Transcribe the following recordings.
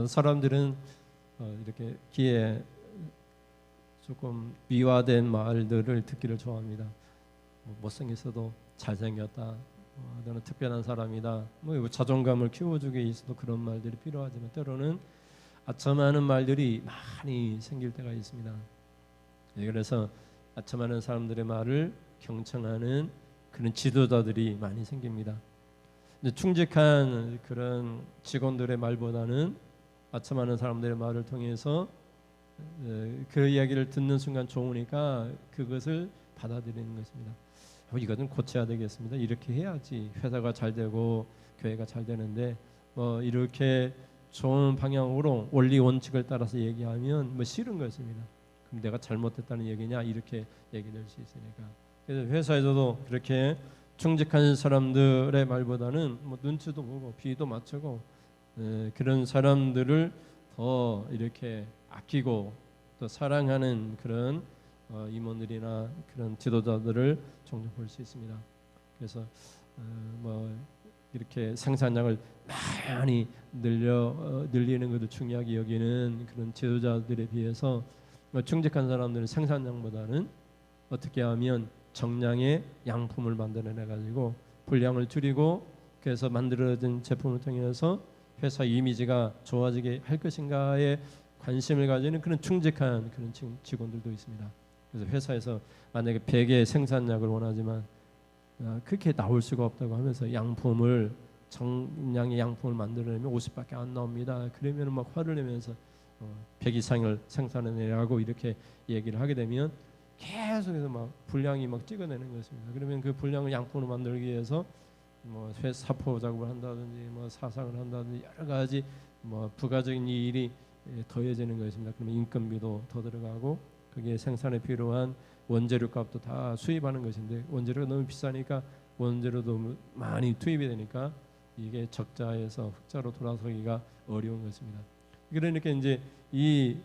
사람들은 이렇게 귀에 조금 미화된 말들을 듣기를 좋아합니다. 못생겼어도 잘생겼다, 너는 특별한 사람이다, 자존감을 키워주기 위해서도 그런 말들이 필요하지만 때로는 아첨하는 말들이 많이 생길 때가 있습니다. 그래서 아첨하는 사람들의 말을 경청하는 그런 지도자들이 많이 생깁니다. 근데 충직한 그런 직원들의 말보다는 아첨하는 사람들의 말을 통해서 그 이야기를 듣는 순간 좋으니까 그것을 받아들이는 것입니다. 이것은 고쳐야 되겠습니다. 이렇게 해야지 회사가 잘 되고 교회가 잘 되는데 이렇게 좋은 방향으로 원리 원칙을 따라서 얘기하면 싫은 것입니다. 그럼 내가 잘못했다는 얘기냐 이렇게 얘기될 수 있으니까. 그래서 회사에서도 그렇게 충직한 사람들의 말보다는 눈치도 보고 비도 맞추고 그런 사람들을 더 이렇게 아끼고 또 사랑하는 그런 임원들이나 그런 지도자들을 종종 볼 수 있습니다. 그래서 이렇게 생산량을 많이 늘리는 것을 중요하게 여기는 그런 지도자들에 비해서 충직한 사람들은 생산량보다는 어떻게 하면 정량의 양품을 만들어내 가지고 분량을 줄이고 그래서 만들어진 제품을 통해서 회사 이미지가 좋아지게 할 것인가에 관심을 가지는 그런 충직한 그런 직원들도 있습니다. 그래서 회사에서 만약에 100의 생산량을 원하지만 그렇게 나올 수가 없다고 하면서 양품을 정량의 양품을 만들어내면 50밖에 안 나옵니다. 그러면 막 화를 내면서 100 이상을 생산해내라고 이렇게 얘기를 하게 되면 계속해서 막 분량이 막 찍어내는 것입니다. 그러면 그 분량을 양품으로 만들기 위해서 사포 작업을 한다든지 사상을 한다든지 여러 가지 부가적인 일이 더해지는 것입니다. 그러면 인건비도 더 들어가고 거기에 생산에 필요한 원재료 값도 다 수입하는 것인데 원재료가 너무 비싸니까 원재료도 많이 투입이 되니까 이게 적자에서 흑자로 돌아서기가 어려운 것입니다. 그러니까 이제 이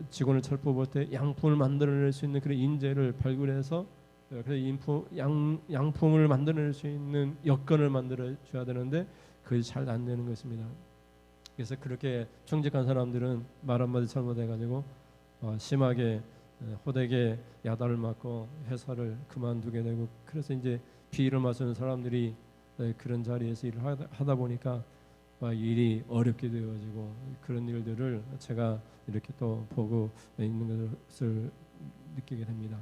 직원을 살펴볼 때 양품을 만들어낼 수 있는 그런 인재를 발굴해서 그래서 양품을 만들어낼 수 있는 여건을 만들어 줘야 되는데 그게 잘 안 되는 것입니다. 그래서 그렇게 충직한 사람들은 말 한마디 잘못해가지고 심하게 호되게 야단을 맞고 회사를 그만두게 되고 그래서 이제 비위를 맞추는 사람들이 그런 자리에서 일을 하다 보니까 일이 어렵게 되어지고 그런 일들을 제가 이렇게 또 보고 있는 것을 느끼게 됩니다.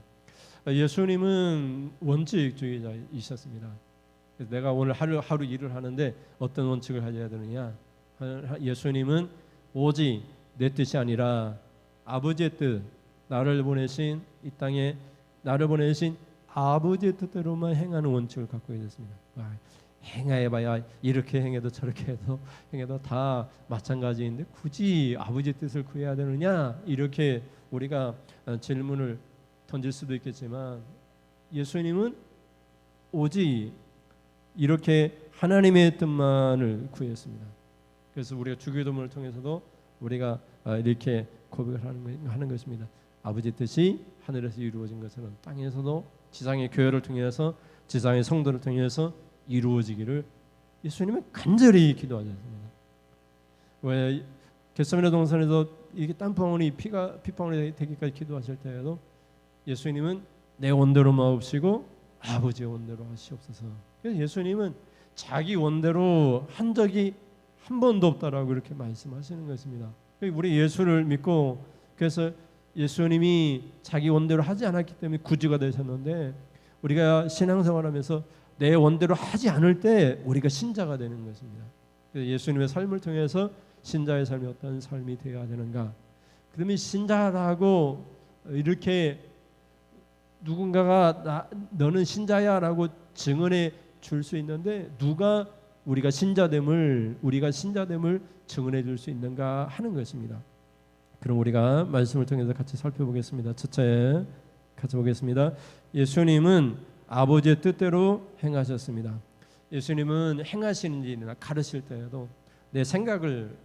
예수님은 원칙주의자이셨습니다. 그래서 내가 오늘 하루 일을 하는데 어떤 원칙을 가져야 되느냐? 예수님은 오직 내 뜻이 아니라 아버지의 뜻, 나를 보내신 이 땅에 나를 보내신 아버지의 뜻대로만 행하는 원칙을 갖고 계셨습니다. 행해봐야 이렇게 행해도 저렇게 행해도 다 마찬가지인데 굳이 아버지의 뜻을 구해야 되느냐? 이렇게 우리가 질문을 던질 수도 있겠지만 예수님은 오직 이렇게 하나님의 뜻만을 구했습니다. 그래서 우리가 주기도문을 통해서도 우리가 이렇게 고백을 하는 것입니다. 아버지의 뜻이 하늘에서 이루어진 것처럼 땅에서도 지상의 교회를 통해서 지상의 성도를 통해서 이루어지기를 예수님은 간절히 기도하셨습니다. 왜 겟세마네 동산에서 이게 땀방울이 핏방울이 되기까지 기도하실 때에도 예수님은 내 원대로 마옵시고 아버지의 원대로 하시옵소서. 그래서 예수님은 자기 원대로 한 적이 한 번도 없다라고 이렇게 말씀하시는 것입니다. 우리 예수를 믿고 그래서 예수님이 자기 원대로 하지 않았기 때문에 구주가 되셨는데 우리가 신앙생활하면서 내 원대로 하지 않을 때 우리가 신자가 되는 것입니다. 그래서 예수님의 삶을 통해서 신자의 삶이 어떤 삶이 되어야 되는가? 그러면 신자라고 이렇게 누군가가 너는 신자야라고 증언해 줄 수 있는데 누가 우리가 신자됨을 증언해 줄 수 있는가 하는 것입니다. 그럼 우리가 말씀을 통해서 같이 살펴보겠습니다. 첫째 같이 보겠습니다. 예수님은 아버지의 뜻대로 행하셨습니다. 예수님은 행하시는 일이나 가르칠 때에도 내 생각을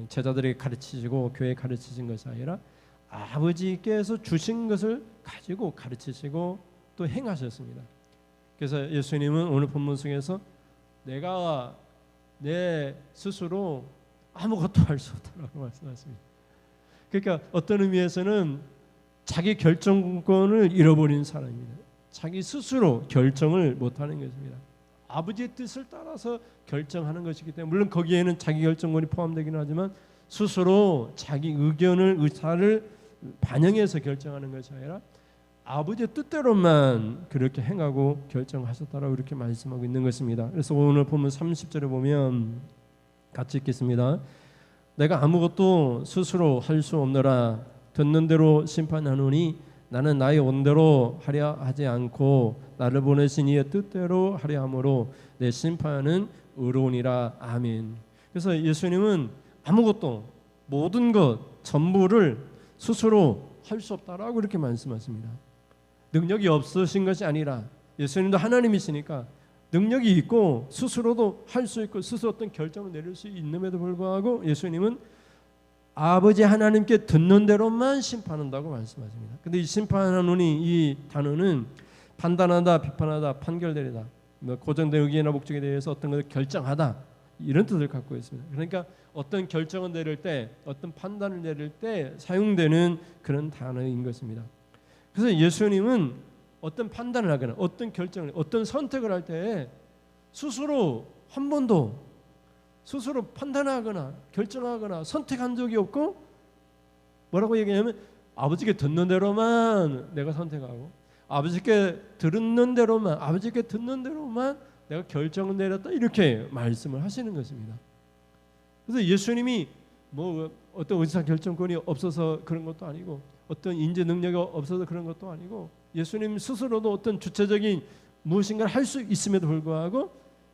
제자들에게 가르치시고 교회에 가르치신 것이 아니라 아버지께서 주신 것을 가지고 가르치시고 또 행하셨습니다. 그래서 예수님은 오늘 본문 속에서 내가 내 스스로 아무것도 할 수 없다라고 말씀하십니다. 그러니까 어떤 의미에서는 자기 결정권을 잃어버린 사람입니다. 자기 스스로 결정을 못하는 것입니다. 아버지의 뜻을 따라서 결정하는 것이기 때문에 물론 거기에는 자기 결정권이 포함되긴 하지만 스스로 자기 의사를 반영해서 결정하는 것이 아니라 아버지의 뜻대로만 그렇게 행하고 결정하셨다라고 이렇게 말씀하고 있는 것입니다. 그래서 오늘 보면 30절에 보면 같이 읽겠습니다. 내가 아무것도 스스로 할 수 없노라. 듣는 대로 심판하노니 나는 나의 온대로 하려 하지 않고 나를 보내신 이의 뜻대로 하려 함으로 내 심판은 의로우니라. 아멘. 그래서 예수님은 아무것도 모든 것 전부를 스스로 할 수 없다라고 이렇게 말씀하십니다. 능력이 없으신 것이 아니라 예수님도 하나님이시니까 능력이 있고 스스로도 할 수 있고 스스로 어떤 결정을 내릴 수 있음에도 불구하고 예수님은 아버지 하나님께 듣는 대로만 심판한다고 말씀하십니다. 근데 이 심판하노니 이 단어는 판단하다, 비판하다, 판결되리다, 고정된 의견이나 목적에 대해서 어떤 것을 결정하다 이런 뜻을 갖고 있습니다. 그러니까 어떤 결정을 내릴 때, 어떤 판단을 내릴 때 사용되는 그런 단어인 것입니다. 그래서 예수님은 어떤 판단을 하거나 어떤 결정을, 어떤 선택을 할 때 스스로 한 번도 스스로 판단하거나 결정하거나 선택한 적이 없고 뭐라고 얘기하냐면 아버지께 듣는 대로만 내가 선택하고 아버지께 듣는 대로만 내가 결정을 내렸다 이렇게 말씀을 하시는 것입니다. 그래서 예수님이 뭐 어떤 의사 결정권이 없어서 그런 것도 아니고 어떤 인재 능력이 없어서 그런 것도 아니고 예수님 스스로도 어떤 주체적인 무엇인가를 할 수 있음에도 불구하고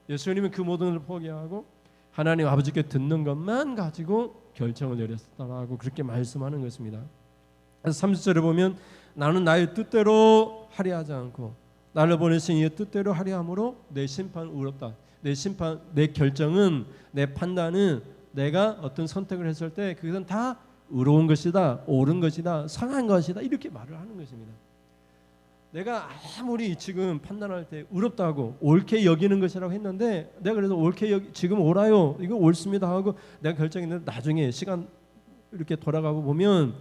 예수님은 그 모든 것을 포기하고 하나님 아버지께 듣는 것만 가지고 결정을 내렸다라고 그렇게 말씀하는 것입니다. 그래서 30절에 보면 나는 나의 뜻대로 하려 하지 않고 나를 보내신 이의 뜻대로 하려 함으로 내 심판은 의롭다. 내 결정은, 내 판단은 내가 어떤 선택을 했을 때 그것은 다 의로운 것이다, 옳은 것이다, 선한 것이다 이렇게 말을 하는 것입니다. 내가 아무리 지금 판단할 때 의롭다고 옳게 여기는 것이라고 했는데 내가 그래서 옳게 지금 옳아요, 이거 옳습니다 하고 내가 결정했는데 나중에 시간 이렇게 돌아가고 보면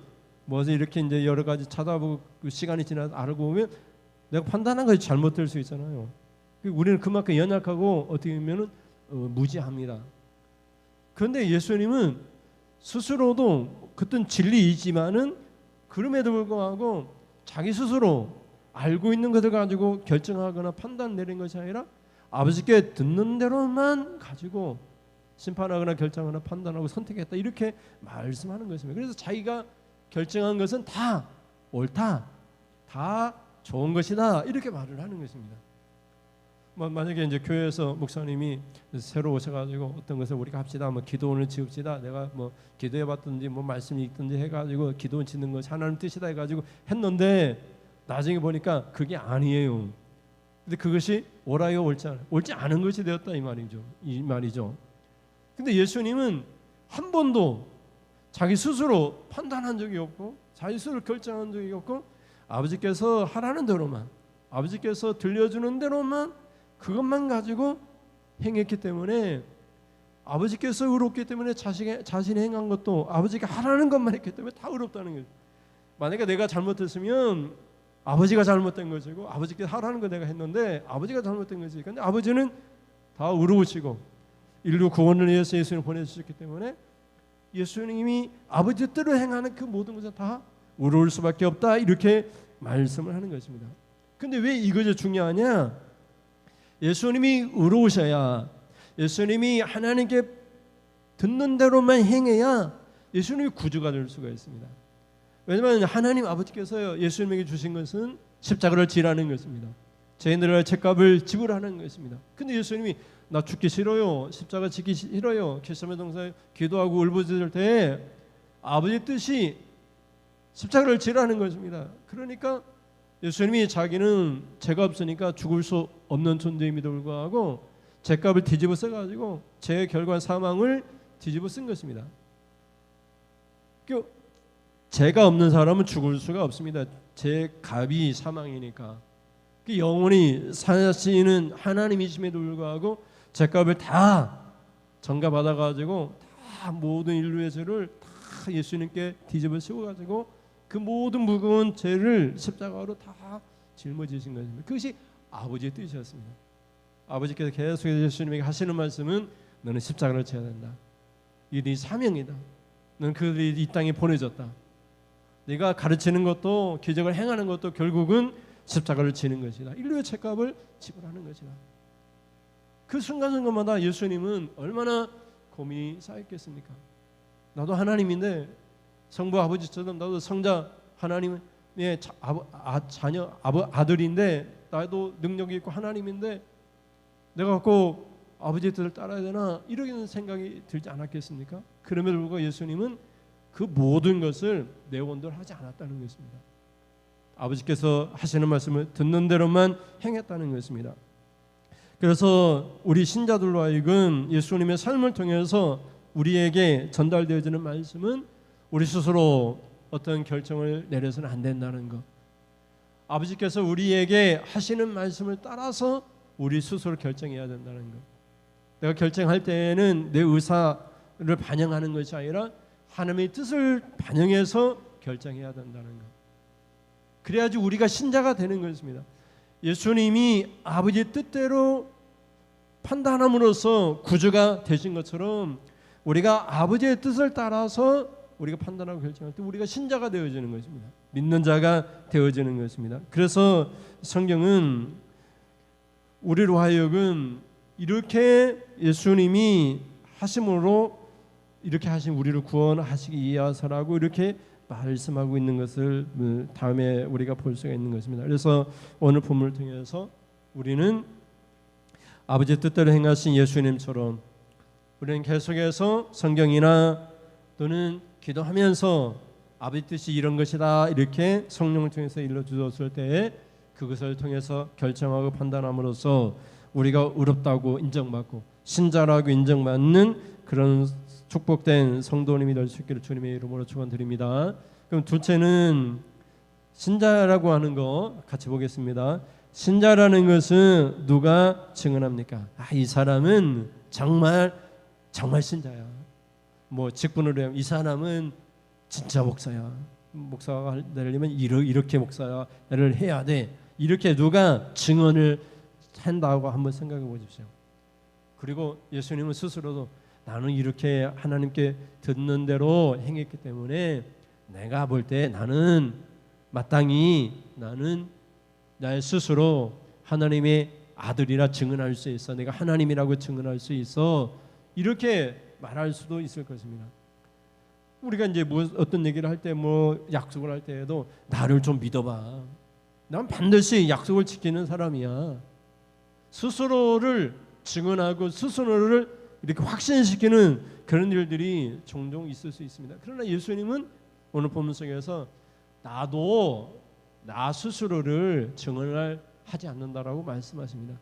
뭐지 이렇게 이제 여러 가지 찾아보고 시간이 지나서 알고 보면 내가 판단한 것이 잘못될 수 있잖아요. 우리는 그만큼 연약하고 어떻게 보면은 무지합니다. 그런데 예수님은 스스로도 그땐 진리이지만은 그럼에도 불구하고 자기 스스로 알고 있는 것을 가지고 결정하거나 판단 내린 것이 아니라 아버지께 듣는 대로만 가지고 심판하거나 결정하거나 판단하고 선택했다 이렇게 말씀하는 것입니다. 그래서 자기가 결정한 것은 다 옳다, 다 좋은 것이다 이렇게 말을 하는 것입니다. 만약에 이제 교회에서 목사님이 새로 오셔가지고 어떤 것을 우리가 합시다, 뭐 기도원을 지읍시다, 내가 뭐 기도해봤든지 뭐 말씀 읽든지 해가지고 기도원 짓는 것이 하나님 뜻이다 해가지고 했는데 나중에 보니까 그게 아니에요. 근데 그것이 옳아요, 옳지 않은 것이 되었다 이 말이죠. 근데 예수님은 한 번도 자기 스스로 판단한 적이 없고 자기 스스로 결정한 적이 없고 아버지께서 하라는 대로만 아버지께서 들려주는 대로만 그것만 가지고 행했기 때문에 아버지께서 의롭기 때문에 자신이 행한 것도 아버지가 하라는 것만 했기 때문에 다 의롭다는 거예요. 만약에 내가 잘못했으면 아버지가 잘못된 것이고 아버지께서 하라는 거 내가 했는데 아버지가 잘못된 것이니까 근데 아버지는 다 의로우시고 인류 구원을 위해서 예수님을 보내주셨기 때문에 예수님이 아버지 뜻대로 행하는 그 모든 것은 다 의로울 수밖에 없다 이렇게 말씀을 하는 것입니다. 근데 왜 이것이 중요하냐? 예수님이 의로우셔야 예수님이 하나님께 듣는 대로만 행해야 예수님이 구주가 될 수가 있습니다. 왜냐하면 하나님 아버지께서 예수님에게 주신 것은 십자가를 지라는 것입니다. 죄인들의 죄값을 지불하는 것입니다. 근데 예수님이 나 죽기 싫어요, 십자가 지기 싫어요, 겟세마네 동산에 기도하고 울부짖을 때 아버지의 뜻이 십자가를 지라는 것입니다. 그러니까 예수님이 자기는 죄가 없으니까 죽을 수 없는 존재임에도 불구하고 죄값을 뒤집어 써가지고 죄의 결과한 사망을 뒤집어 쓴 것입니다. 죄가 없는 사람은 죽을 수가 없습니다. 죄값이 사망이니까. 영원히 사시는 하나님이심에도 불구하고 죄값을 다 전가받아가지고 다 다 모든 인류의 죄를 다 예수님께 뒤집어 씌워가지고 그 모든 무거운 죄를 십자가로 다 짊어지신 것입니다. 그것이 아버지의 뜻이었습니다. 아버지께서 계속 예수님에게 하시는 말씀은 너는 십자가를 져야 된다. 이게 네 사명이다. 너는 그들이 이 땅에 보내졌다. 네가 가르치는 것도 기적을 행하는 것도 결국은 십자가를 지는 것이다. 인류의 죄값을 지불하는 것이다. 그 순간순간마다 예수님은 얼마나 고민이 쌓였겠습니까? 나도 하나님인데 성부 아버지처럼 나도 성자 하나님의 자녀 아들인데 나도 능력이 있고 하나님인데 내가 꼭 아버지의 뜻을 따라야 되나 이런 생각이 들지 않았겠습니까? 그럼에도 불구하고 예수님은 그 모든 것을 내원들하지 않았다는 것입니다. 아버지께서 하시는 말씀을 듣는 대로만 행했다는 것입니다. 그래서 우리 신자들로 하여금 예수님의 삶을 통해서 우리에게 전달되어지는 말씀은 우리 스스로 어떤 결정을 내려서는 안 된다는 것. 아버지께서 우리에게 하시는 말씀을 따라서 우리 스스로 결정해야 된다는 것. 내가 결정할 때에는 내 의사를 반영하는 것이 아니라 하나님의 뜻을 반영해서 결정해야 된다는 것. 그래야지 우리가 신자가 되는 것입니다. 예수님이 아버지의 뜻대로 판단함으로써 구주가 되신 것처럼 우리가 아버지의 뜻을 따라서 우리가 판단하고 결정할 때 우리가 신자가 되어지는 것입니다. 믿는 자가 되어지는 것입니다. 그래서 성경은 우리로 하여금 이렇게 예수님이 하심으로 이렇게 하신 우리를 구원하시기 위하서라고 이렇게 말씀하고 있는 것을 다음에 우리가 볼 수가 있는 것입니다. 그래서 오늘 본문을 통해서 우리는 아버지의 뜻대로 행하신 예수님처럼 우리는 계속해서 성경이나 또는 기도하면서 아버지 뜻이 이런 것이다 이렇게 성령을 통해서 일러주었을 때에 그것을 통해서 결정하고 판단함으로써 우리가 의롭다고 인정받고 신자라고 인정받는 그런 축복된 성도님이 될 수 있기를 주님의 이름으로 축원드립니다. 그럼 둘째는 신자라고 하는 거 같이 보겠습니다. 신자라는 것은 누가 증언합니까? 이 사람은 정말 신자야. 뭐 직분으로 하면 이 사람은 진짜 목사야. 목사가 되려면 이렇게 목사를 해야 돼. 이렇게 누가 증언을 한다고 한번 생각해 보십시오. 그리고 예수님은 스스로도 나는 이렇게 하나님께 듣는 대로 행했기 때문에 내가 볼 때 나는 마땅히 나는 나의 스스로 하나님의 아들이라 증언할 수 있어. 내가 하나님이라고 증언할 수 있어. 이렇게 말할 수도 있을 것입니다. 우리가 이제 어떤 얘기를 할 때 약속을 할 때에도 나를 좀 믿어봐. 난 반드시 약속을 지키는 사람이야. 스스로를 증언하고 스스로를 이렇게 확신시키는 그런 일들이 종종 있을 수 있습니다. 그러나 예수님은 오늘 본문 속에서 나도 나 스스로를 증언을 하지 않는다라고 말씀하십니다.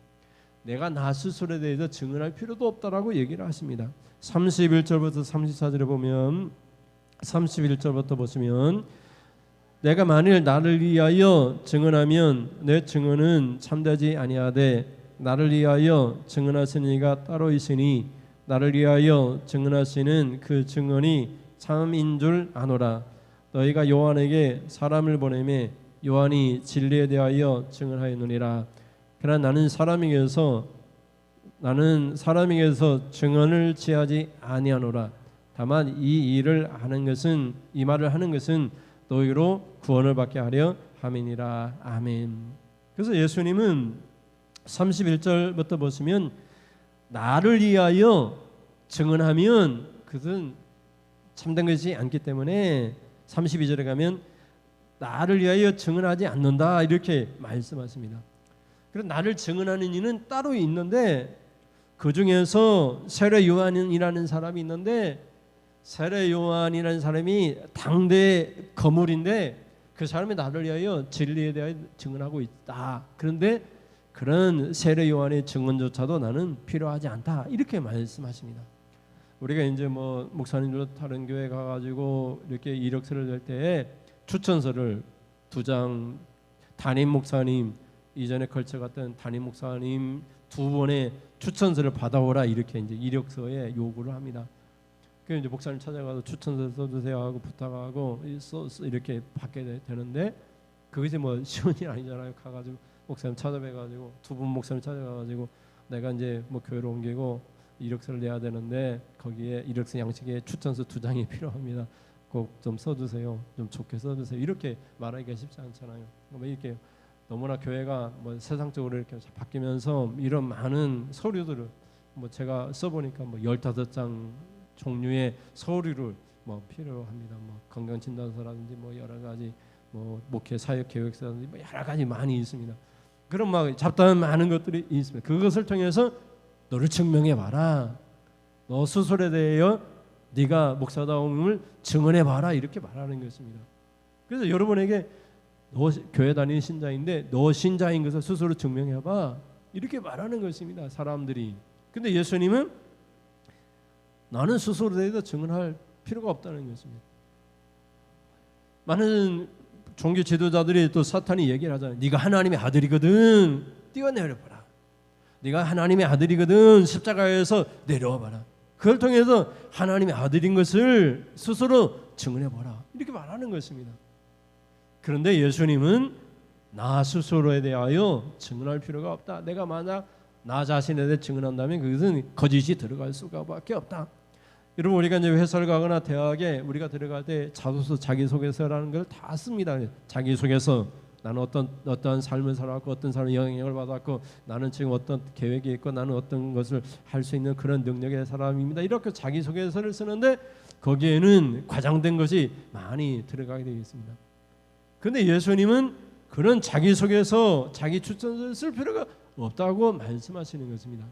내가 나 스스로에 대해서 증언할 필요도 없다라고 얘기를 하십니다. 31절부터 34절에 보면 31절부터 보시면 내가 만일 나를 위하여 증언하면 내 증언은 참되지 아니하되 나를 위하여 증언하시는 이가 따로 있으니 나를 위하여 증언하시는 그 증언이 참인 줄 아노라. 너희가 요한에게 사람을 보내매 요한이 진리에 대하여 증언하였느니라. 그러나 나는 사람에게서 증언을 취하지 아니하노라. 다만 이 일을 하는 것은 이 말을 하는 것은 너희로 구원을 받게 하려 함이니라. 아멘. 그래서 예수님은 31절부터 보시면 나를 위하여 증언하면 그것은 참된 것이 않기 때문에 32절에 가면 나를 위하여 증언하지 않는다 이렇게 말씀하십니다. 그래서 나를 증언하는 이는 따로 있는데 그 중에서 세례 요한이라는 사람이 있는데 세례 요한이라는 사람이 당대 거물인데 그 사람이 나를 위하여 진리에 대하여 증언하고 있다. 그런데 그런 세례 요한의 증언조차도 나는 필요하지 않다. 이렇게 말씀하십니다. 우리가 이제 목사님들 다른 교회 가가지고 이렇게 이력서를 낼 때에 추천서를 2장 담임 목사님 이전에 걸쳐갔던 담임 목사님 2번의 추천서를 받아오라 이렇게 이제 이력서에 요구를 합니다. 그 이제 목사님 찾아가서 추천서 써주세요 하고 부탁하고 이렇게 받게 되는데 그것이 뭐 쉬운 일 아니잖아요. 가가지고 목사님 찾아뵈가지고 두 분 목사님 찾아가가지고 내가 이제 뭐 교회로 옮기고 이력서를 내야 되는데 거기에 이력서 양식에 추천서 2장이 필요합니다. 꼭 좀 써주세요. 좀 좋게 써주세요. 이렇게 말하기가 쉽지 않잖아요. 뭐 이렇게 너무나 교회가 뭐 세상적으로 이렇게 바뀌면서 이런 많은 서류들을 뭐 제가 써보니까 뭐 15장 종류의 서류를 뭐 필요합니다. 뭐 건강진단서라든지 뭐 여러 가지 뭐 목회 사역 계획서라든지 뭐 여러 가지 많이 있습니다. 그런 막 잡다한 많은 것들이 있습니다. 그것을 통해서 너를 증명해 봐라. 너 스스로에 대하여 네가 목사다움을 증언해 봐라. 이렇게 말하는 것입니다. 그래서 여러분에게 너 교회 다니는 신자인데 너 신자인 것을 스스로 증명해 봐. 이렇게 말하는 것입니다. 사람들이. 근데 예수님은 나는 스스로에 대해서 증언할 필요가 없다는 것입니다. 많은 종교 지도자들이 또 사탄이 얘기를 하잖아요. 네가 하나님의 아들이거든. 뛰어내려봐라. 네가 하나님의 아들이거든. 십자가에서 내려와봐라. 그걸 통해서 하나님의 아들인 것을 스스로 증언해봐라. 이렇게 말하는 것입니다. 그런데 예수님은 나 스스로에 대하여 증언할 필요가 없다. 내가 만약 나 자신에 대해 증언한다면 그것은 거짓이 들어갈 수가밖에 없다. 여러분 우리가 이제 회사를 가거나 대학에 우리가 들어갈 때 자소서 자기소개서라는 걸 다 씁니다. 자기소개서. 나는 어떤 삶을 살았고 어떤 삶의 영향을 받았고 나는 지금 어떤 계획이 있고 나는 어떤 것을 할 수 있는 그런 능력의 사람입니다. 이렇게 자기소개서를 쓰는데 거기에는 과장된 것이 많이 들어가게 되어 있습니다. 그런데 예수님은 그런 자기소개서, 자기 추천서를 쓸 필요가 없다고 말씀하시는 것입니다.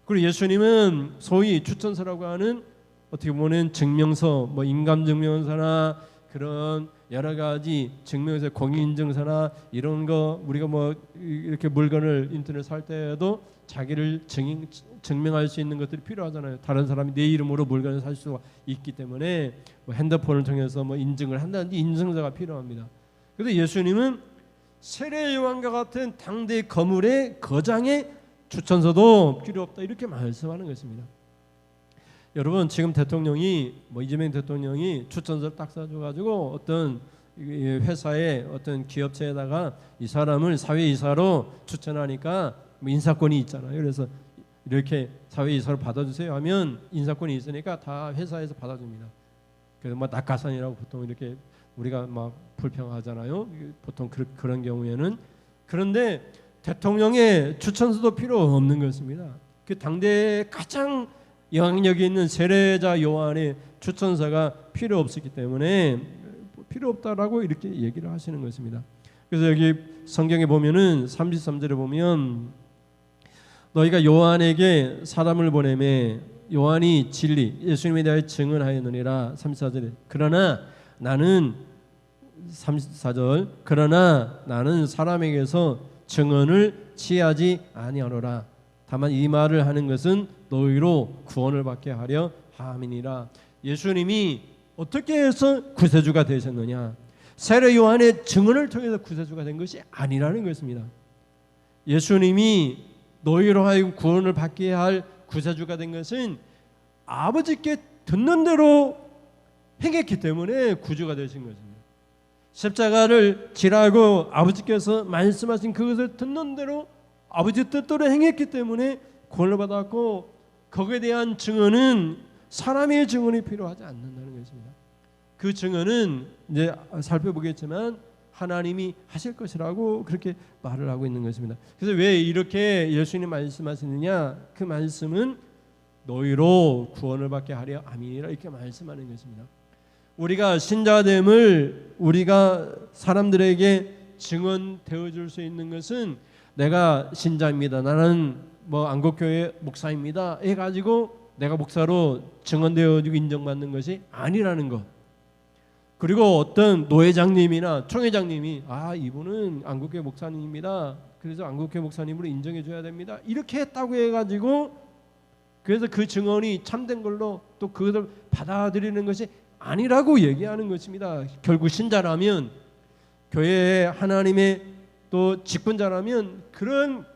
그리고 예수님은 소위 추천서라고 하는 어떻게 보면 증명서, 뭐 인감증명서나 그런 여러 가지 증명서, 공인인증서나 이런 거 우리가 뭐 이렇게 물건을 인터넷 살 때에도 자기를 증명할 수 있는 것들이 필요하잖아요. 다른 사람이 내 이름으로 물건을 살 수가 있기 때문에 뭐 핸드폰을 통해서 뭐 인증을 한다든지 인증서가 필요합니다. 그런데 예수님은 세례 요한과 같은 당대 거물의 거장의 추천서도 필요 없다 이렇게 말씀하는 것입니다. 여러분 지금 대통령이 뭐 이재명 대통령이 추천서를 딱 써줘가지고 어떤 회사의 어떤 기업체에다가 이 사람을 사회이사로 추천하니까 뭐 인사권이 있잖아요. 그래서 이렇게 사회이사를 받아주세요 하면 인사권이 있으니까 다 회사에서 받아줍니다. 그래서 뭐 낙하산이라고 보통 이렇게 우리가 막 불평하잖아요. 보통 그런 경우에는. 그런데 대통령의 추천서도 필요 없는 것입니다. 그 당대의 가장 영향력이 있는 세례자 요한의 추천서가 필요 없었기 때문에 필요 없다라고 이렇게 얘기를 하시는 것입니다. 그래서 여기 성경에 보면은 33절에 보면 너희가 요한에게 사람을 보내매 요한이 진리 예수님에 대하여 증언하였느니라. 34절에 그러나 나는 34절 그러나 나는 사람에게서 증언을 취하지 아니하노라. 다만 이 말을 하는 것은 너희로 구원을 받게 하려 함이니라. 예수님이 어떻게 해서 구세주가 되셨느냐? 세례 요한의 증언을 통해서 구세주가 된 것이 아니라는 것입니다. 예수님이 너희로 하여금 구원을 받게 할 구세주가 된 것은 아버지께 듣는 대로 행했기 때문에 구주가 되신 것입니다. 십자가를 지라고 아버지께서 말씀하신 그것을 듣는 대로 아버지 뜻대로 행했기 때문에 구원을 받았고 거기에 대한 증언은 사람의 증언이 필요하지 않는다는 것입니다. 그 증언은 이제 살펴보겠지만 하나님이 하실 것이라고 그렇게 말을 하고 있는 것입니다. 그래서 왜 이렇게 예수님 말씀하시느냐? 그 말씀은 너희로 구원을 받게 하려 아멘이라 이렇게 말씀하는 것입니다. 우리가 신자됨을 우리가 사람들에게 증언되어 줄 수 있는 것은 내가 신자입니다. 나는 뭐 안국교회 목사입니다. 해가지고 내가 목사로 증언되어지고 인정받는 것이 아니라는 것. 그리고 어떤 노회장님이나 총회장님이 이분은 안국교회 목사님입니다. 그래서 안국교회 목사님으로 인정해줘야 됩니다. 이렇게 했다고 해가지고 그래서 그 증언이 참된 걸로 또 그것을 받아들이는 것이 아니라고 얘기하는 것입니다. 결국 신자라면 교회의 하나님의 또 직분자라면 그런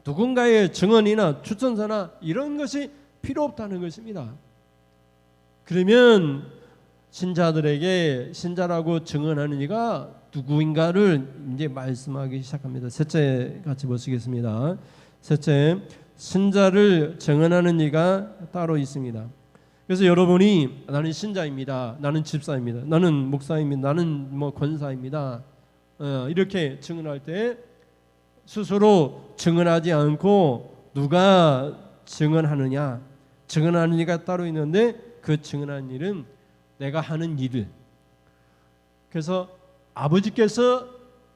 누군가의 증언이나 추천서나 이런 것이 필요 없다는 것입니다. 그러면 신자들에게 신자라고 증언하는 이가 누구인가를 이제 말씀하기 시작합니다. 셋째 같이 보시겠습니다. 셋째, 신자를 증언하는 이가 따로 있습니다. 그래서 여러분이 나는 신자입니다, 나는 집사입니다, 나는 목사입니다, 나는 뭐 권사입니다, 이렇게 증언할 때 스스로 증언하지 않고 누가 증언하느냐, 증언하는 이가 따로 있는데 그 증언하는 일은 내가 하는 일을, 그래서 아버지께서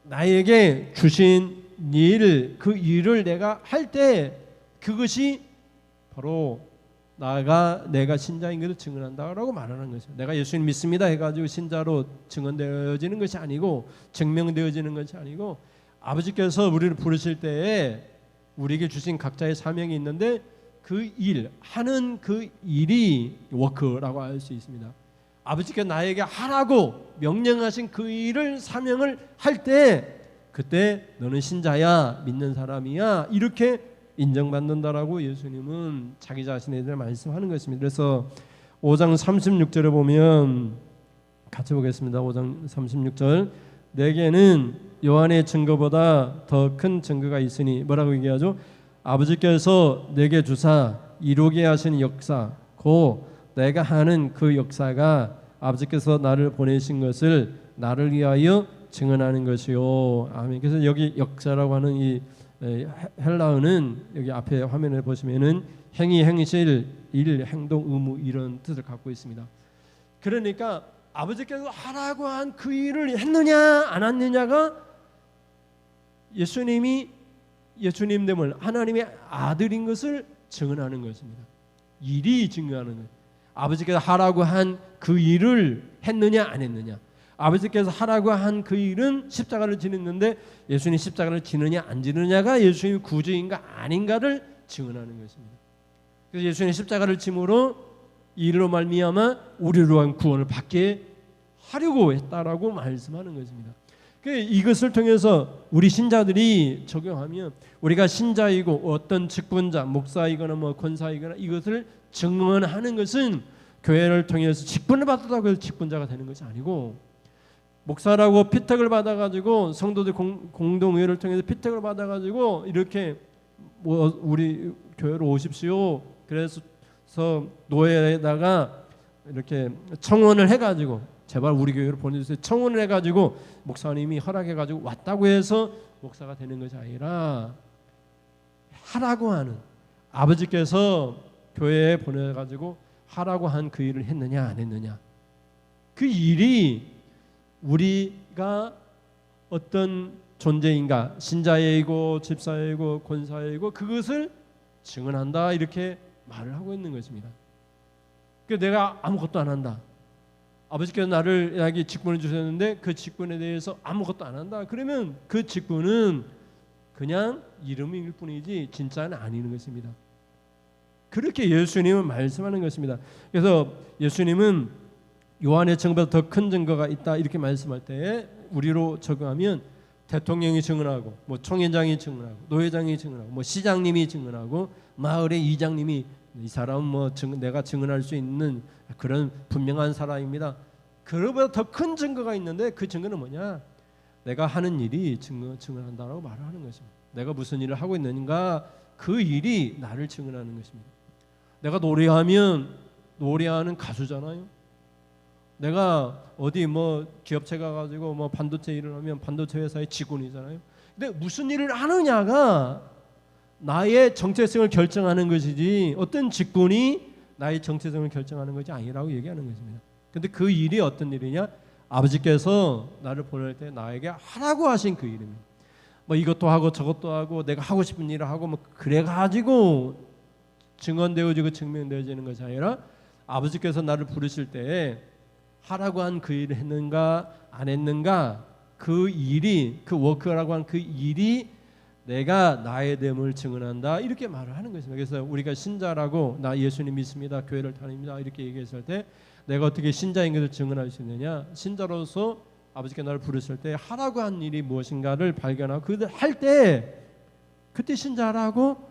나에게 주신 일, 그 일을 내가 할 때 그것이 바로 내가 신자인 것을 증언한다라고 말하는 거죠. 내가 예수님 믿습니다 해가지고 신자로 증언되어지는 것이 아니고, 증명되어지는 것이 아니고, 아버지께서 우리를 부르실 때에 우리에게 주신 각자의 사명이 있는데 그 일, 하는 그 일이 워크라고 할 수 있습니다. 아버지께서 나에게 하라고 명령하신 그 일을, 사명을 할 때 그때 너는 신자야, 믿는 사람이야, 이렇게 인정받는다라고 예수님은 자기 자신에 대해 말씀하는 것입니다. 그래서 5장 36절에 보면 같이 보겠습니다. 5장 36절, 내게는 요한의 증거보다 더 큰 증거가 있으니, 뭐라고 얘기하죠? 아버지께서 내게 주사 이루게 하신 역사, 곧 내가 하는 그 역사가 아버지께서 나를 보내신 것을 나를 위하여 증언하는 것이요. 아멘. 그래서 여기 역사라고 하는 이 헬라어는 여기 앞에 화면에 보시면은 행위, 행실, 일, 행동, 의무 이런 뜻을 갖고 있습니다. 그러니까 아버지께서 하라고 한 그 일을 했느냐 안 했느냐가 예수님됨을, 하나님의 아들인 것을 증언하는 것입니다. 일이 증거하는 것. 아버지께서 하라고 한 그 일을 했느냐 안 했느냐. 아버지께서 하라고 한 그 일은 십자가를 지냈는데 예수님 십자가를 지느냐 안 지느냐가 예수님의 구주인가 아닌가를 증언하는 것입니다. 그래서 예수님 십자가를 짐으로 이 일로 말미암아 우리로 한 구원을 받게 하려고 했다라고 말씀하는 것입니다. 이것을 통해서 우리 신자들이 적용하면, 우리가 신자이고 어떤 직분자, 목사이거나 뭐 권사이거나 이것을 증언하는 것은 교회를 통해서 직분을 받았다고 해서 직분자가 되는 것이 아니고, 목사라고 피택을 받아가지고 성도들 공동회를 통해서 피택을 받아가지고 이렇게 뭐 우리 교회로 오십시오, 그래서 노예에다가 이렇게 청원을 해가지고 제발 우리 교회로 보내주세요, 청원을 해가지고 목사님이 허락해가지고 왔다고 해서 목사가 되는 것이 아니라, 하라고 하는, 아버지께서 교회에 보내가지고 하라고 한 그 일을 했느냐 안 했느냐, 그 일이 우리가 어떤 존재인가, 신자이고 집사이고 권사이고 그것을 증언한다, 이렇게 말을 하고 있는 것입니다. 그러니까 내가 아무것도 안 한다, 아버지께서 나를 여기 직분을 주셨는데 그 직분에 대해서 아무것도 안 한다, 그러면 그 직분은 그냥 이름일 뿐이지 진짜는 아닌 것입니다. 그렇게 예수님은 말씀하는 것입니다. 그래서 예수님은 요한의 증거보다 더 큰 증거가 있다 이렇게 말씀할 때 우리로 적용하면 대통령이 증언하고, 뭐 총회장이 증언하고, 노회장이 증언하고, 뭐 시장님이 증언하고, 마을의 이장님이 이 사람은 뭐 내가 증언할 수 있는 그런 분명한 사람입니다. 그거보다 더 큰 증거가 있는데 그 증거는 뭐냐? 내가 하는 일이 증언한다라고 말을 하는 것입니다. 내가 무슨 일을 하고 있는가, 그 일이 나를 증언하는 것입니다. 내가 노래하면 노래하는 가수잖아요. 내가 어디 뭐 기업체 가가지고 뭐 반도체 일을 하면 반도체 회사의 직원이잖아요. 근데 무슨 일을 하느냐가 나의 정체성을 결정하는 것이지, 어떤 직분이 나의 정체성을 결정하는 것이 아니라고 얘기하는 것입니다. 근데 그 일이 어떤 일이냐? 아버지께서 나를 보낼 때 나에게 하라고 하신 그 일입니다. 뭐 이것도 하고 저것도 하고 내가 하고 싶은 일을 하고 뭐 그래가지고 증언되어지고 증명되어지는 것이 아니라, 아버지께서 나를 부르실 때 하라고 한 그 일을 했는가 안 했는가, 그 일이, 그 워크라고 한 그 일이 내가 나의 됨을 증언한다, 이렇게 말을 하는 것입니다. 그래서 우리가 신자라고, 나 예수님 믿습니다, 교회를 다닙니다, 이렇게 얘기했을 때 내가 어떻게 신자인 것을 증언할 수 있느냐? 신자로서 아버지께 나를 부르실 때 하라고 한 일이 무엇인가를 발견하고 그들 할 때 그때 신자라고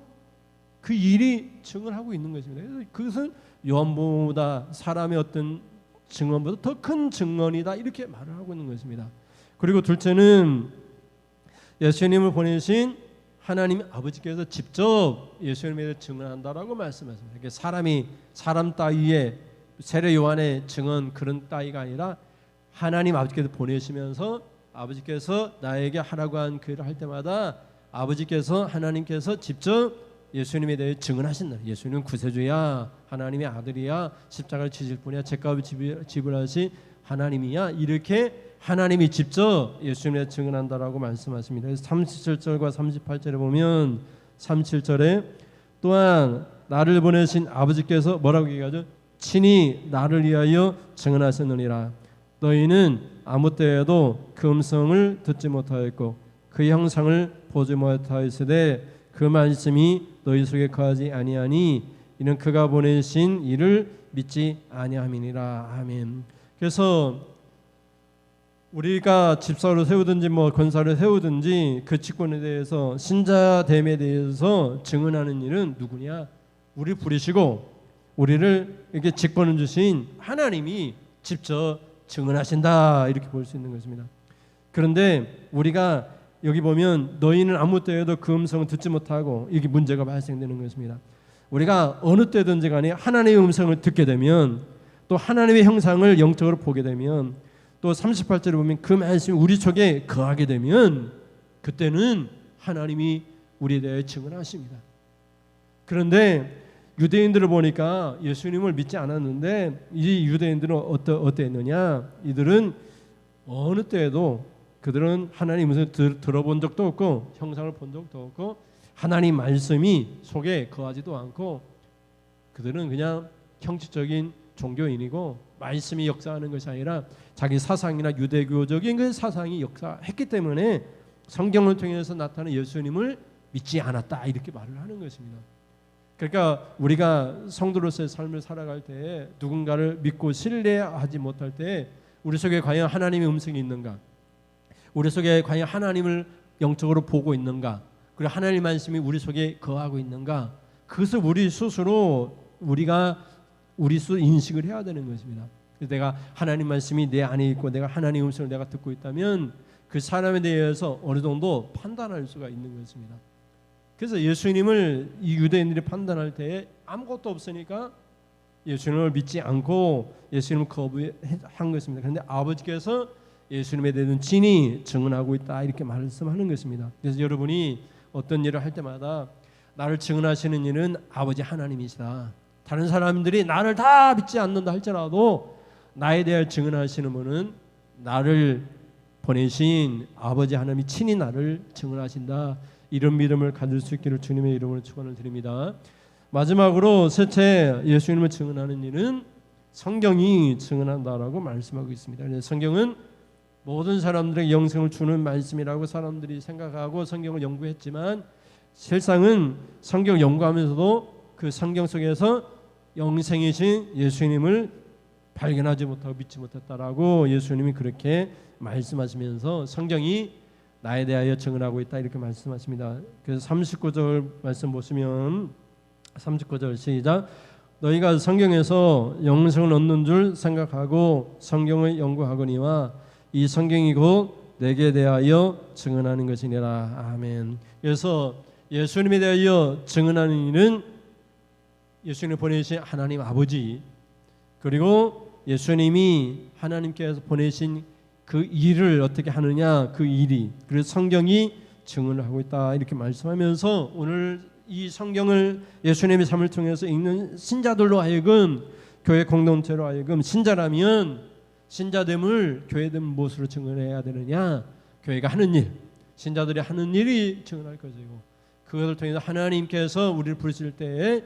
그 일이 증언하고 있는 것입니다. 그래서 그것은 요한보다 사람의 어떤 증언보다 더 큰 증언이다 이렇게 말을 하고 있는 것입니다. 그리고 둘째는 예수님을 보내신 하나님 아버지께서 직접 예수님에 대해 증언한다라고 말씀하십니다. 그러니까 사람 따위의 세례 요한의 증언 그런 따위가 아니라 하나님 아버지께서 보내시면서 아버지께서 나에게 하라고 한 그 일을 할 때마다 아버지께서 하나님께서 직접 예수님에 대해 증언하신다. 예수님은 구세주야, 하나님의 아들이야, 십자가를 지실 분이야, 죄값을 지불하신 하나님이야. 이렇게 하나님이 직접 예수님에 대해 증언한다라고 말씀하십니다. 그래서 37절과 38절에 보면 37절에 또한 나를 보내신 아버지께서 뭐라고 얘기하죠? 친히 나를 위하여 증언하셨느니라. 너희는 아무 때에도 그 음성을 듣지 못하였고 그 형상을 보지 못하였으되 그 말씀이 너희 속에 거하지 아니하니 이는 그가 보내신 이를 믿지 아니함이니라. 아멘. 그래서 우리가 집사로 세우든지 권사를 세우든지 그 직분에 대해서 신자됨에 대해서 증언하는 일은 누구냐? 우리 부르시고 우리를 이렇게 직분을 주신 하나님이 직접 증언하신다 이렇게 볼 수 있는 것입니다. 그런데 우리가 여기 보면 너희는 아무 때에도 그 음성을 듣지 못하고 이게 문제가 발생되는 것입니다. 우리가 어느 때든지 간에 하나님의 음성을 듣게 되면 또 하나님의 형상을 영적으로 보게 되면 또 38절에 보면 그 말씀이 우리 속에 거하게 되면 그때는 하나님이 우리에 대해 증언하십니다. 그런데 유대인들을 보니까 예수님을 믿지 않았는데 이 유대인들은 어땠느냐? 이들은 어느 때에도 그들은 하나님 음성을 들어본 적도 없고 형상을 본 적도 없고 하나님 말씀이 속에 거하지도 않고 그들은 그냥 형식적인 종교인이고 말씀이 역사하는 것이 아니라 자기 사상이나 유대교적인 그 사상이 역사했기 때문에 성경을 통해서 나타나는 예수님을 믿지 않았다 이렇게 말을 하는 것입니다. 그러니까 우리가 성도로서의 삶을 살아갈 때 누군가를 믿고 신뢰하지 못할 때 우리 속에 과연 하나님의 음성이 있는가? 우리 속에 과연 하나님을 영적으로 보고 있는가? 그리고 하나님 말씀이 우리 속에 거하고 있는가? 그것을 우리 스스로 인식을 해야 되는 것입니다. 내가 하나님 말씀이 내 안에 있고 내가 하나님 음성을 내가 듣고 있다면 그 사람에 대해서 어느 정도 판단할 수가 있는 것입니다. 그래서 예수님을 이 유대인들이 판단할 때 아무것도 없으니까 예수님을 믿지 않고 예수님을 거부한 것입니다. 그런데 아버지께서 예수님에 대한 친히 증언하고 있다 이렇게 말씀하는 것입니다. 그래서 여러분이 어떤 일을 할 때마다 나를 증언하시는 이는 아버지 하나님이시다. 다른 사람들이 나를 다 믿지 않는다 할지라도 나에 대해 증언하시는 분은 나를 보내신 아버지 하나님이 친히 나를 증언하신다. 이런 믿음을 가질 수 있기를 주님의 이름으로 축원을 드립니다. 마지막으로 셋째 예수님을 증언하는 일은 성경이 증언한다라고 말씀하고 있습니다. 성경은 모든 사람들에게 영생을 주는 말씀이라고 사람들이 생각하고 성경을 연구했지만 실상은 성경 연구하면서도 그 성경 속에서 영생이신 예수님을 발견하지 못하고 믿지 못했다라고 예수님이 그렇게 말씀하시면서 성경이 나에 대하여 증언하고 있다 이렇게 말씀하십니다. 그래서 39절 말씀 보시면 39절 시작. 너희가 성경에서 영생을 얻는 줄 생각하고 성경을 연구하거니와 이 성경이 곧 내게 대하여 증언하는 것이니라. 아멘. 그래서 예수님에 대하여 증언하는 일은 예수님을 보내신 하나님 아버지 그리고 예수님이 하나님께서 보내신 그 일을 어떻게 하느냐 그 일이 그래서 성경이 증언을 하고 있다 이렇게 말씀하면서 오늘 이 성경을 예수님의 삶을 통해서 읽는 신자들로 하여금 교회 공동체로 하여금 신자라면 신자됨을 교회됨 무엇으로 증언해야 되느냐 교회가 하는 일 신자들이 하는 일이 증언할 것이고 그것을 통해서 하나님께서 우리를 부르실 때에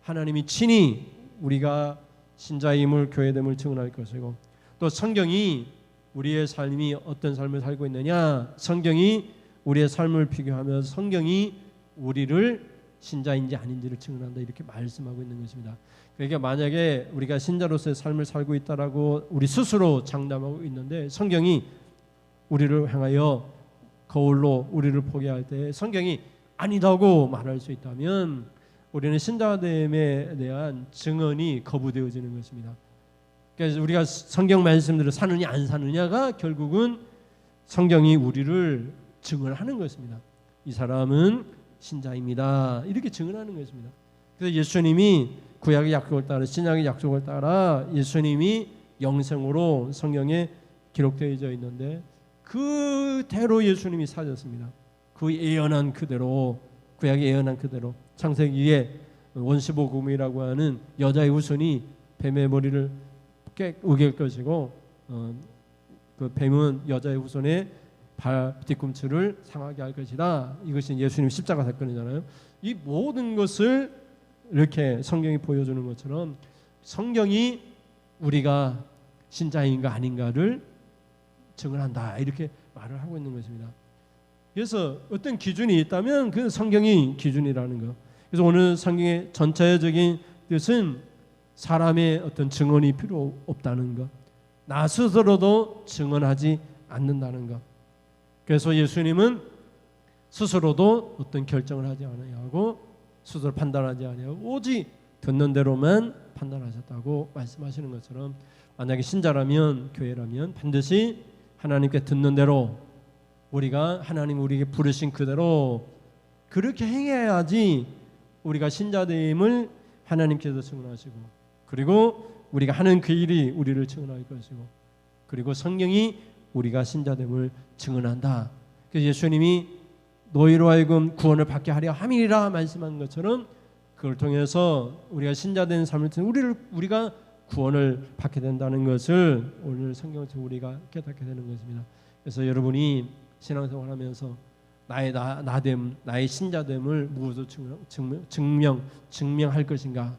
하나님이 친히 우리가 신자임을 교회됨을 증언할 것이고 또 성경이 우리의 삶이 어떤 삶을 살고 있느냐 성경이 우리의 삶을 비교하면서 성경이 우리를 신자인지 아닌지를 증언한다 이렇게 말씀하고 있는 것입니다. 그러니까 만약에 우리가 신자로서의 삶을 살고 있다라고 우리 스스로 장담하고 있는데 성경이 우리를 향하여 거울로 우리를 보게 할 때 성경이 아니다고 말할 수 있다면 우리는 신자됨에 대한 증언이 거부되어지는 것입니다. 그래서 우리가 성경 말씀대로 사느냐 안 사느냐가 결국은 성경이 우리를 증언하는 것입니다. 이 사람은 신자입니다. 이렇게 증언하는 것입니다. 그래서 예수님이 구약의 약속을 따라 신약의 약속을 따라 예수님이 영생으로 성경에 기록되어져 있는데 그대로 예수님이 사셨습니다. 그 예언한 그대로 구약의 예언한 그대로 창세기에 원시복음이라고 하는 여자의 후손이 뱀의 머리를 우길 것이고 그 뱀은 여자의 후손의 발 뒤꿈치를 상하게 할 것이다. 이것이 예수님 십자가 사건이잖아요. 이 모든 것을 이렇게 성경이 보여주는 것처럼 성경이 우리가 신자인가 아닌가를 증언한다. 이렇게 말을 하고 있는 것입니다. 그래서 어떤 기준이 있다면 그 성경이 기준이라는 것. 그래서 오늘 성경의 전체적인 뜻은 사람의 어떤 증언이 필요 없다는 것. 나 스스로도 증언하지 않는다는 것. 그래서 예수님은 스스로도 어떤 결정을 하지 않으냐고 스스로 판단하지 않으냐고 오직 듣는 대로만 판단하셨다고 말씀하시는 것처럼 만약에 신자라면 교회라면 반드시 하나님께 듣는 대로 우리가 하나님 우리에게 부르신 그대로 그렇게 행해야지 우리가 신자됨을 하나님께서 증언하시고 그리고 우리가 하는 그 일이 우리를 증언할 것이고 그리고 성경이 우리가 신자됨을 증언한다. 그래서 예수님이 너희로 하여금 구원을 받게 하려 함이라 말씀한 것처럼 그걸 통해서 우리가 신자된 삶을 통해 우리가 구원을 받게 된다는 것을 오늘 성경에서 우리가 깨닫게 되는 것입니다. 그래서 여러분이 신앙생활하면서 나의 나됨, 나의 신자됨을 무엇으로 증명할 것인가?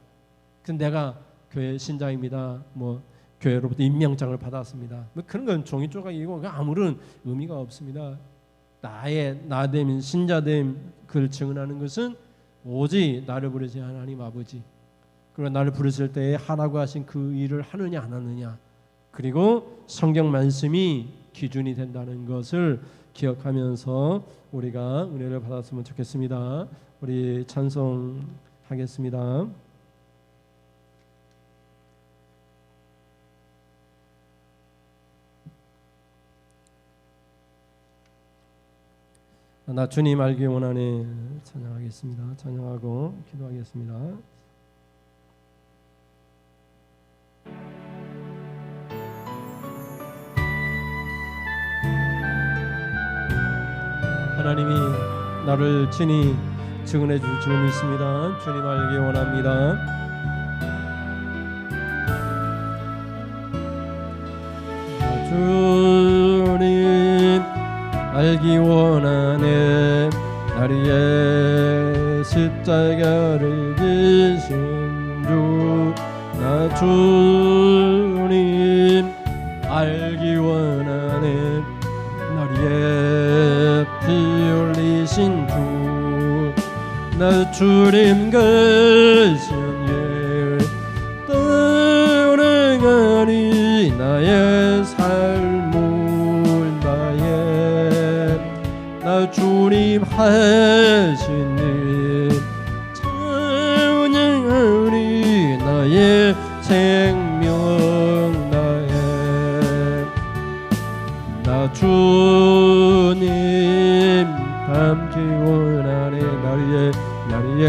근데 내가 교회 신자입니다. 뭐 교회로부터 임명장을 받았습니다. 뭐 그런 건 종이 조각이고 아무런 의미가 없습니다. 나의 나됨, 신자됨 그를 증언하는 것은 오직 나를 부르신 하나님 아버지 그리고 나를 부르실 때에 하라고 하신 그 일을 하느냐 안 하느냐 그리고 성경 말씀이 기준이 된다는 것을 기억하면서 우리가 은혜를 받았으면 좋겠습니다. 우리 찬송하겠습니다. 나 주님 알기 원하네 찬양하겠습니다. 찬양하고 기도하겠습니다. 하나님이 나를 친히 증언해 줄 줄 믿습니다. 주님 알기 원합니다. 주님 알기 원하네 나리의 십자가를 지신 주 나 주님 알기 원하네 나리의 피 흘리신 주 나 주님 계신 예 떠나가니 나의 삶을 다해 나 주님 하신 일 찬양하니 나의 생명 다해 나 주님 함께 원하네 나리의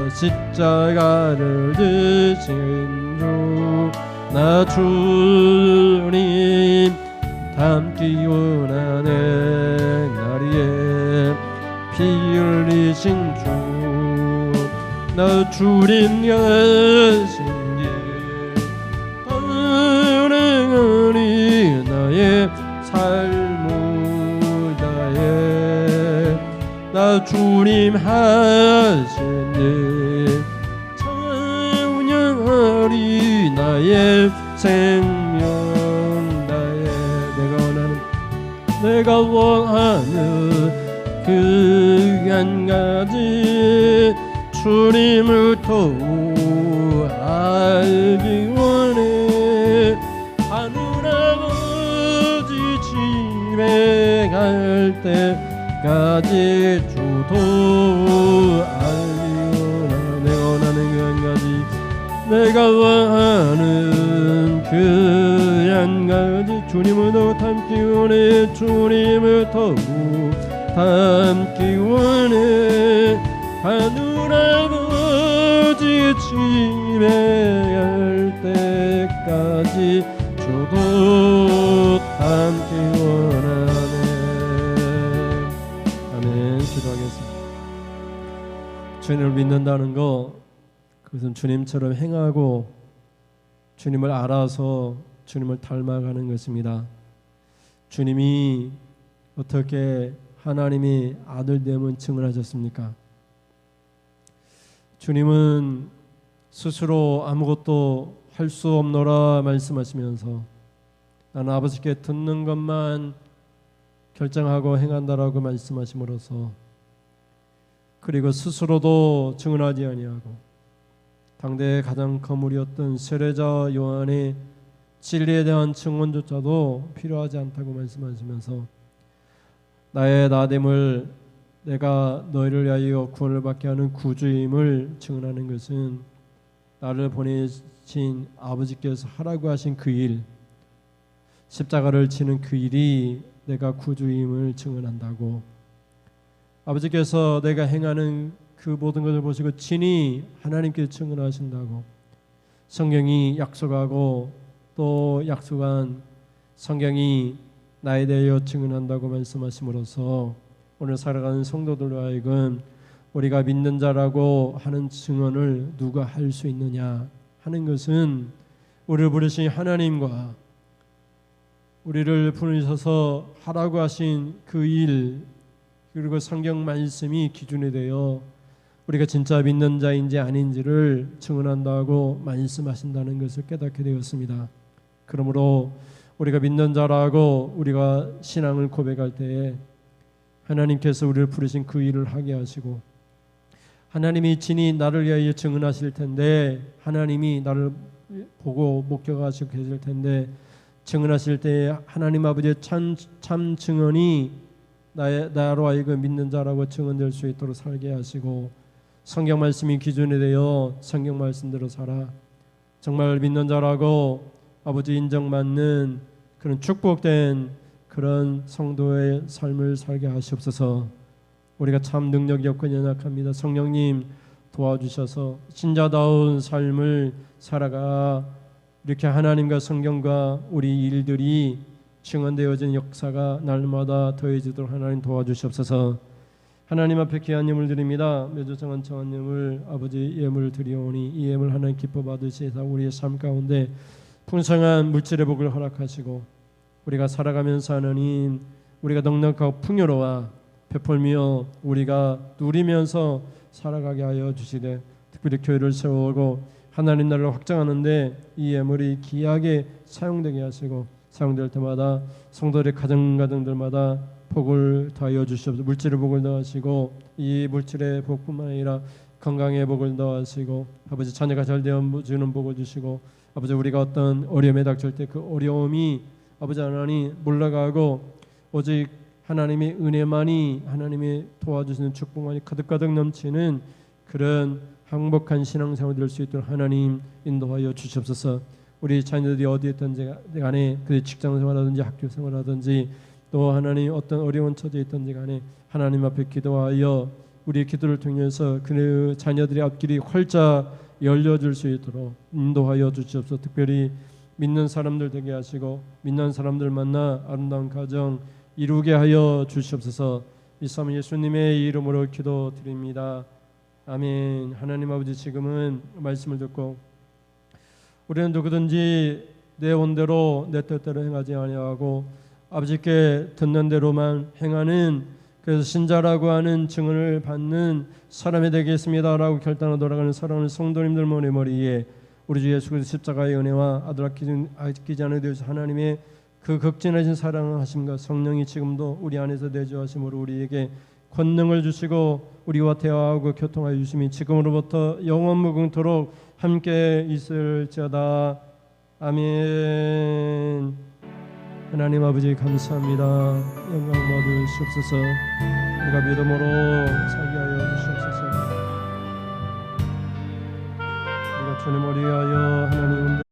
십자가를 지신 주 나 주님 함께 원하네 나리의 피 흘리신 주 나 주님 여신 길 떠나가니 나의 삶을 다해 나 주님 하신 일 찬양하리 나의 생명 다해 내가 원하는 그 한 가지 주님을 더욱 알기 원해 하늘 아버지 집에 갈 때까지 주도 알기 내가 원하는 그 한 가지 주님을 더욱 닮기 원해 주님을 더욱 닮기 원해 하늘 아버지 집에 갈 때까지 주도 닮기 원하네. 아멘. 기도하겠습니다. 주님을 믿는다는 거 그것은 주님처럼 행하고 주님을 알아서 주님을 닮아가는 것입니다. 주님이 어떻게 하나님이 아들됨을 증언하셨습니까? 주님은 스스로 아무것도 할 수 없노라 말씀하시면서 나는 아버지께 듣는 것만 결정하고 행한다라고 말씀하심으로써 그리고 스스로도 증언하지 아니하고 당대의 가장 거물이었던 세례자 요한의 진리에 대한 증언조차도 필요하지 않다고 말씀하시면서 나의 나됨을 내가 너희를 위하여 구원을 받게 하는 구주임을 증언하는 것은 나를 보내신 아버지께서 하라고 하신 그 일, 십자가를 지는 그 일이 내가 구주임을 증언한다고, 아버지께서 내가 행하는 그 모든 것을 보시고 친히 하나님께 증언하신다고 성경이 약속하고 또 약속한 성경이 나에 대하여 증언한다고 말씀하심으로써 오늘 살아가는 성도들로 하여금 우리가 믿는 자라고 하는 증언을 누가 할 수 있느냐 하는 것은 우리를 부르신 하나님과 우리를 부르셔서 하라고 하신 그 일 그리고 성경 말씀이 기준이 되어 우리가 진짜 믿는 자인지 아닌지를 증언한다고 말씀하신다는 것을 깨닫게 되었습니다. 그러므로 우리가 믿는 자라고 우리가 신앙을 고백할 때에 하나님께서 우리를 부르신 그 일을 하게 하시고 하나님이 친히 나를 위하여 증언하실 텐데 하나님이 나를 보고 목격하시고 계실 텐데 증언하실 때에 하나님 아버지의 참 증언이 나로 하여금 믿는 자라고 증언될 수 있도록 살게 하시고 성경 말씀이 기준이 되어 성경 말씀대로 살아 정말 믿는 자라고 아버지 인정받는 그런 축복된 그런 성도의 삶을 살게 하시옵소서. 우리가 참 능력이 없고 연약합니다. 성령님 도와주셔서 신자다운 삶을 살아가 이렇게 하나님과 성경과 우리 일들이 증언되어진 역사가 날마다 더해지도록 하나님 도와주시옵소서. 하나님 앞에 귀한 예물 드립니다. 매주 정한 정한 예물 아버지 예물 드리오니 이 예물 하나님 기뻐 받으시사 우리의 삶 가운데 풍성한 물질의 복을 허락하시고 우리가 살아가면서 하나님 우리가 넉넉하고 풍요로워 베풀며 우리가 누리면서 살아가게 하여 주시되 특별히 교회를 세우고 하나님 나라를 확장하는데 이 예물이 귀하게 사용되게 하시고 사용될 때마다 성도들의 가정가정들마다 복을 더하여 주시옵소서. 물질의 복을 더하시고 이 물질의 복뿐만 아니라 건강의 복을 더하시고 아버지 자녀가 잘 되어 주는 복을 주시고 아버지 우리가 어떤 어려움에 닥칠 때 그 어려움이 아버지 하나님 물러가고 오직 하나님의 은혜만이 하나님의 도와주시는 축복만이 가득가득 넘치는 그런 행복한 신앙생활이 될 수 있도록 하나님 인도하여 주시옵소서. 우리 자녀들이 어디에 있든지 간에 그 직장생활하든지 학교생활하든지 또 하나님 어떤 어려운 처지에 있든지 간에 하나님 앞에 기도하여 우리의 기도를 통해서 그 자녀들의 앞길이 활짝 열려질 수 있도록 인도하여 주시옵소서. 특별히 믿는 사람들 되게 하시고 믿는 사람들 만나 아름다운 가정 이루게 하여 주시옵소서. 이 삶 예수님의 이름으로 기도드립니다. 아멘. 하나님 아버지 지금은 말씀을 듣고 우리는 누구든지 내 온대로 내 뜻대로 행하지 아니하고 아버지께 듣는 대로만 행하는 그래서 신자라고 하는 증언을 받는 사람이 되겠습니다라고 결단하고 돌아가는 사랑하는 성도님들 머리에 우리 주 예수 그리스도 십자가의 은혜와 아들 아끼지 않으려 되어서 하나님의 그 극진하신 사랑하심과 성령이 지금도 우리 안에서 내주하심으로 우리에게 권능을 주시고 우리와 대화하고 교통하여 주심이 지금으로부터 영원 무궁토록 함께 있을지어다. 아멘. 하나님 아버지 감사합니다. 영광 받으시옵소서. 우리가 믿음으로 살게 하여 주시옵소서. 우리가 주님을 위하여 하나님